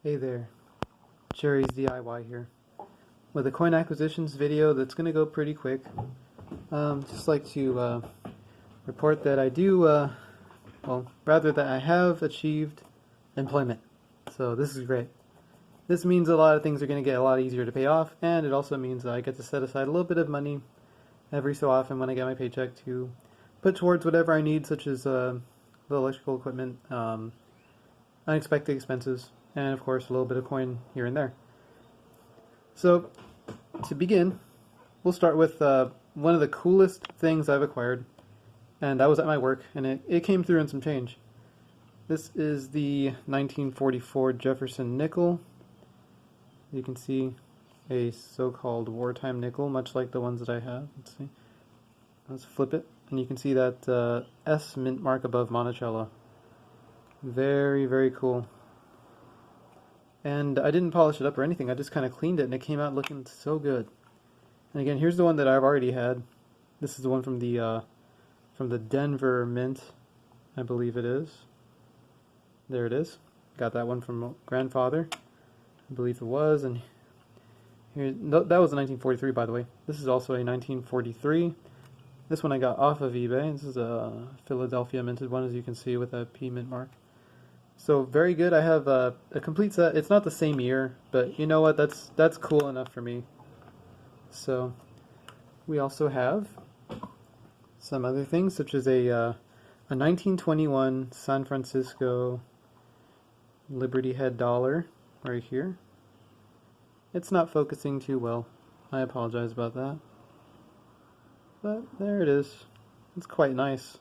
Hey there, Jerry's DIY here, with a coin acquisitions video that's going to go pretty quick. Just like to report that I do, that I have achieved employment. So this is great. This means a lot of things are going to get a lot easier to pay off, and it also means that I get to set aside a little bit of money every so often when I get my paycheck to put towards whatever I need, such as the electrical equipment, unexpected expenses, and of course a little bit of coin here and there. So to begin, we'll start with one of the coolest things I've acquired, and that was at my work, and it came through in some change. This is the 1944 Jefferson nickel. You can see a so-called wartime nickel, much like the ones that I have. Let's see. Let's flip it, and you can see that S mint mark above Monticello. Very, very cool. And I didn't polish it up or anything. I just kind of cleaned it, and it came out looking so good. And again, here's the one that I've already had. This is the one from the Denver Mint, I believe it is. There it is. Got that one from grandfather, I believe it was. And here, no, that was a 1943, by the way. This is also a 1943. This one I got off of eBay. This is a Philadelphia minted one, as you can see, with a P mint mark. So very good. I have a complete set. It's not the same year, but you know what? That's cool enough for me. So we also have some other things, such as a 1921 San Francisco Liberty Head dollar right here. It's not focusing too well. I apologize about that. But there it is. It's quite nice.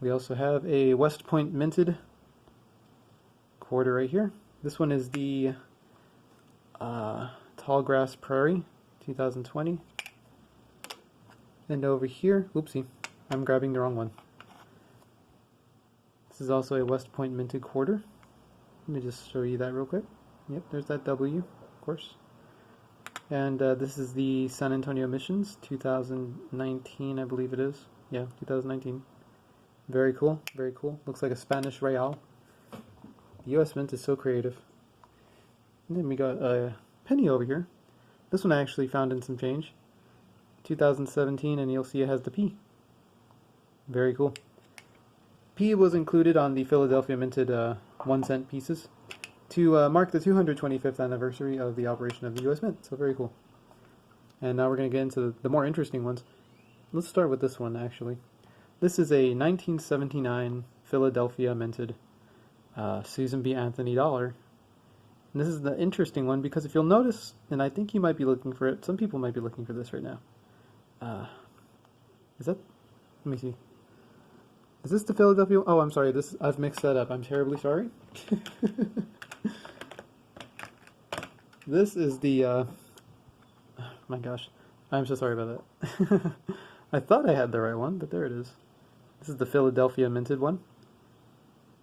We also have a West Point minted quarter right here. This one is the Tallgrass Prairie 2020. And over here, oopsie, I'm grabbing the wrong one. This is also a West Point minted quarter. Let me just show you that real quick. Yep, there's that W, of course. And this is the San Antonio Missions 2019, I believe it is. Yeah, 2019. Very cool, very cool. Looks like a Spanish real. The US Mint is so creative. And then we got a penny over here. This one I actually found in some change. 2017, and you'll see it has the P. Very cool. P was included on the Philadelphia minted 1 cent pieces to mark the 225th anniversary of the operation of the US Mint. So very cool. And now we're going to get into the more interesting ones. Let's start with this one, actually. This is a 1979 Philadelphia minted Susan B. Anthony dollar. And this is the interesting one because if you'll notice, and I think you might be looking for it, some people might be looking for this right now. Is that, let me see. Is this the Philadelphia? Oh, I'm sorry. I've mixed that up. I'm terribly sorry. This is the, oh my gosh. I'm so sorry about that. I thought I had the right one, but there it is. This is the Philadelphia minted one.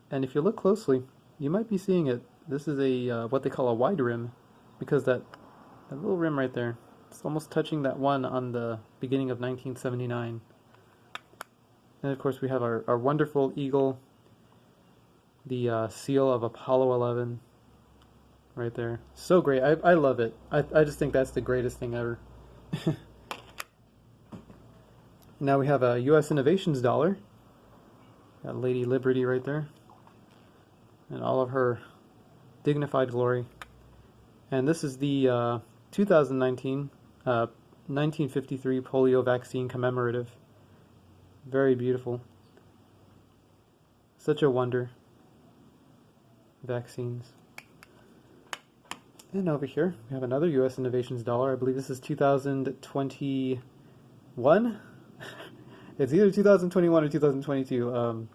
And if you look closely, you might be seeing it. This is a what they call a wide rim, because that little rim right there, it's almost touching that one on the beginning of 1979. And of course we have our wonderful eagle, the seal of Apollo 11 right there. So great. I love it. I just think that's the greatest thing ever. Now we have a U.S. Innovations dollar. Got Lady Liberty right there. And all of her dignified glory. And this is the 2019 1953 polio vaccine commemorative. Very beautiful. Such a wonder. Vaccines. And over here we have another U.S. Innovations dollar. I believe this is 2021. It's either 2021 or 2022.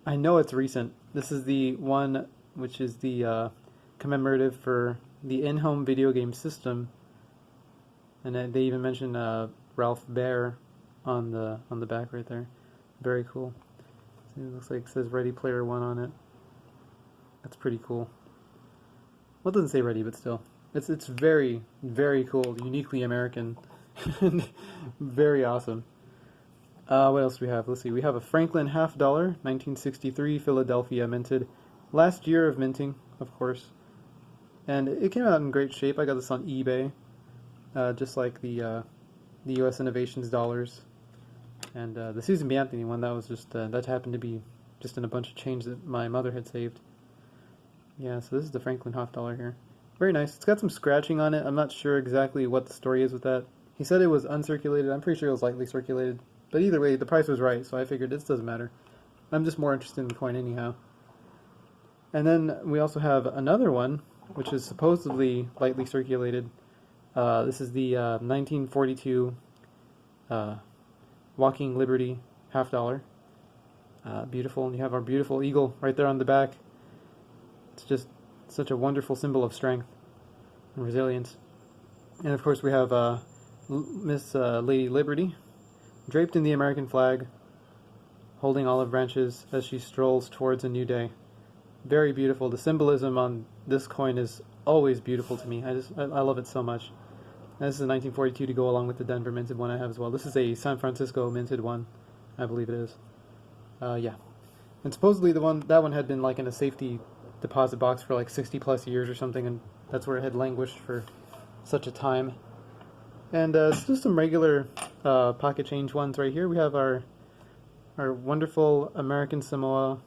I know it's recent. This is the one which is the commemorative for the in-home video game system, and they even mention Ralph Baer on the back right there. Very cool. So it looks like it says Ready Player One on it. That's pretty cool. Well, it doesn't say ready, but still, it's very, very cool, uniquely American, very awesome. What else do we have? Let's see. We have a Franklin half dollar, 1963 Philadelphia minted, last year of minting, of course. And it came out in great shape. I got this on eBay, just like the U.S. Innovations dollars. And the Susan B. Anthony one, that was just, that happened to be just in a bunch of change that my mother had saved. Yeah, so this is the Franklin Hoff dollar here. Very nice. It's got some scratching on it. I'm not sure exactly what the story is with that. He said it was uncirculated. I'm pretty sure it was lightly circulated. But either way, the price was right, so I figured this doesn't matter. I'm just more interested in the coin anyhow. And then we also have another one, which is supposedly lightly circulated. This is the 1942 Walking Liberty half dollar. Beautiful, and you have our beautiful eagle right there on the back. It's just such a wonderful symbol of strength and resilience. And of course we have Miss Lady Liberty, draped in the American flag, holding olive branches as she strolls towards a new day. Very beautiful. The symbolism on this coin is always beautiful to me. I love it so much. And this is a 1942 to go along with the Denver minted one I have as well. This is a San Francisco minted one, I believe it is. Yeah. And supposedly that one had been like in a safety deposit box for like 60 plus years or something, and that's where it had languished for such a time. And it's just some regular pocket change ones right here. We have our wonderful American Samoa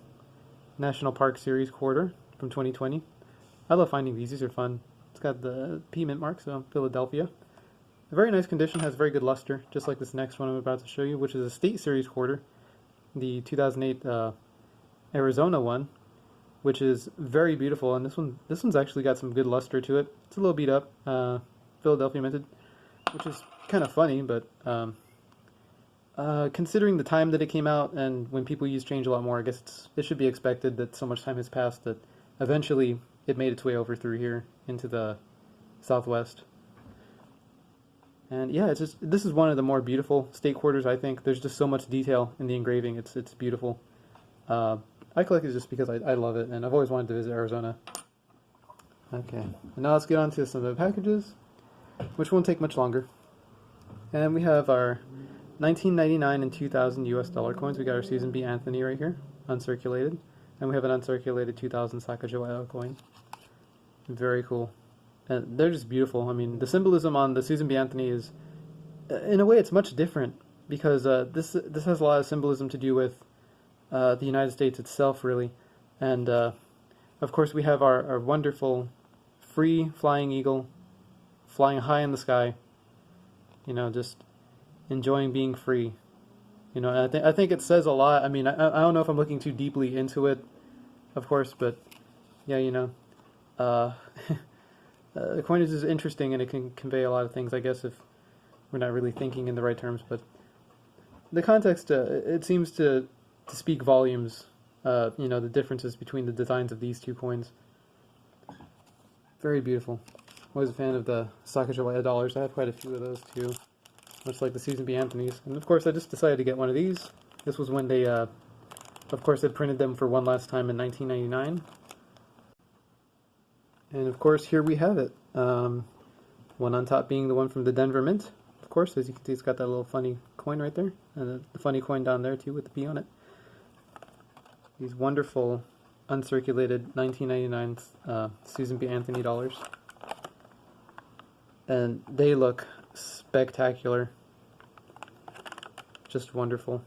National Park Series quarter from 2020. I love finding these. These are fun. It's got the P mint mark, so Philadelphia. A very nice condition, has very good luster, just like this next one I'm about to show you, which is a State Series quarter, the 2008 Arizona one, which is very beautiful. And this one's actually got some good luster to it. It's a little beat up, Philadelphia minted, which is kind of funny, but considering the time that it came out and when people use change a lot more, I guess it should be expected that so much time has passed that eventually it made its way over through here into the Southwest. And yeah, this is one of the more beautiful state quarters, I think. There's just so much detail in the engraving. It's beautiful. I collect it just because I love it, and I've always wanted to visit Arizona. Okay, and now let's get on to some of the packages, which won't take much longer. And we have our 1999 and 2000 US dollar coins. We got our Susan B. Anthony right here, uncirculated. And we have an uncirculated 2000 Sacagawea coin. Very cool. And they're just beautiful. I mean, the symbolism on the Susan B. Anthony is, in a way, it's much different because this has a lot of symbolism to do with the United States itself, really. And of course, we have our wonderful free flying eagle flying high in the sky. You know, just enjoying being free. You know, I think it says a lot. I mean, I don't know if I'm looking too deeply into it, of course, but yeah, you know, the coinage is interesting and it can convey a lot of things, I guess, if we're not really thinking in the right terms. But the context, it seems to speak volumes. You know, the differences between the designs of these two coins. Very beautiful. Always a fan of the Sacagawea dollars. I have quite a few of those too, much like the Susan B. Anthony's. And of course, I just decided to get one of these. This was when they, of course, had printed them for one last time in 1999. And of course, here we have it. One on top being the one from the Denver Mint. Of course, as you can see, it's got that little funny coin right there. And the funny coin down there too with the P on it. These wonderful uncirculated 1999 Susan B. Anthony dollars. And they look spectacular. Just wonderful.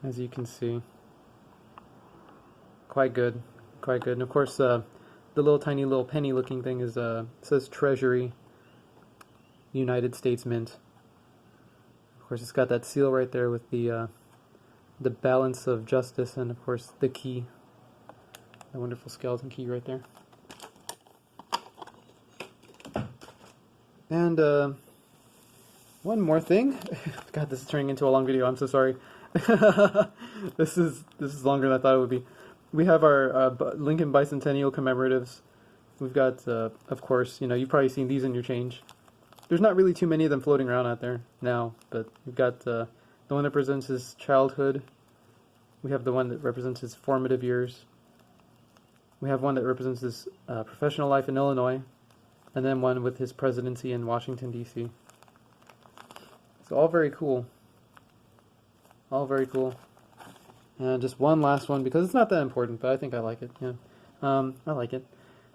As you can see. Quite good. Quite good. And of course, the little tiny little penny looking thing is says Treasury United States Mint. Of course, it's got that seal right there with the balance of justice and of course the key. The wonderful skeleton key right there. And one more thing. God, this is turning into a long video. I'm so sorry. This is longer than I thought it would be. We have our Lincoln Bicentennial commemoratives. We've got, of course, you know, you've probably seen these in your change. There's not really too many of them floating around out there now, but we've got the one that represents his childhood. We have the one that represents his formative years. We have one that represents his professional life in Illinois, and then one with his presidency in Washington, D.C. So all very cool. All very cool. And just one last one, because it's not that important, but I think I like it. Yeah, I like it.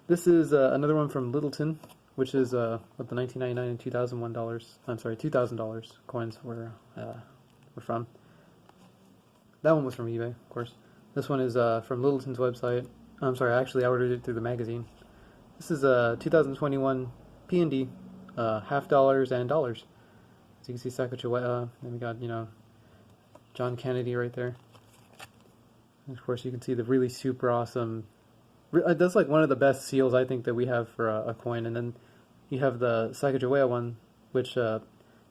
This is another one from Littleton, which is what the 1999 and $2001. I'm sorry, $2,000 coins were from. That one was from eBay, of course. This one is from Littleton's website. I'm sorry, actually I ordered it through the magazine. This is 2021 P&D, half dollars and dollars. So you can see Sacagawea, and we got, John Kennedy right there. And of course, you can see the really super awesome. That's like one of the best seals I think that we have for a coin. And then you have the Sacagawea one, which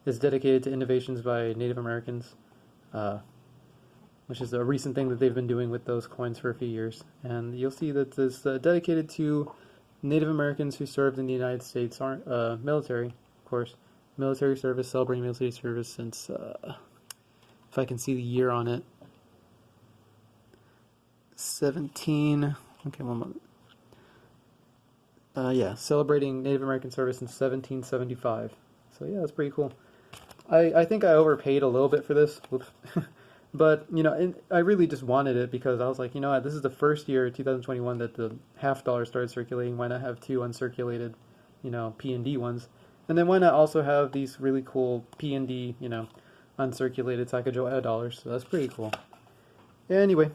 is dedicated to innovations by Native Americans, which is a recent thing that they've been doing with those coins for a few years. And you'll see that it's dedicated to Native Americans who served in the United States military, of course, military service, celebrating military service since, if I can see the year on it, 17. Okay, one moment. Yeah, celebrating Native American service in 1775. So yeah, that's pretty cool. I think I overpaid a little bit for this, but I really just wanted it because I was like, what, this is the first year, 2021, that the half dollar started circulating. Why not have two uncirculated, P&D ones, and then why not also have these really cool P&D, uncirculated Sacagawea dollars? So that's pretty cool. Anyway.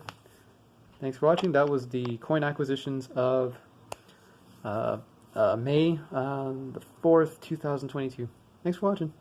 Thanks for watching. That was the coin acquisitions of May the 4th, 2022. Thanks for watching.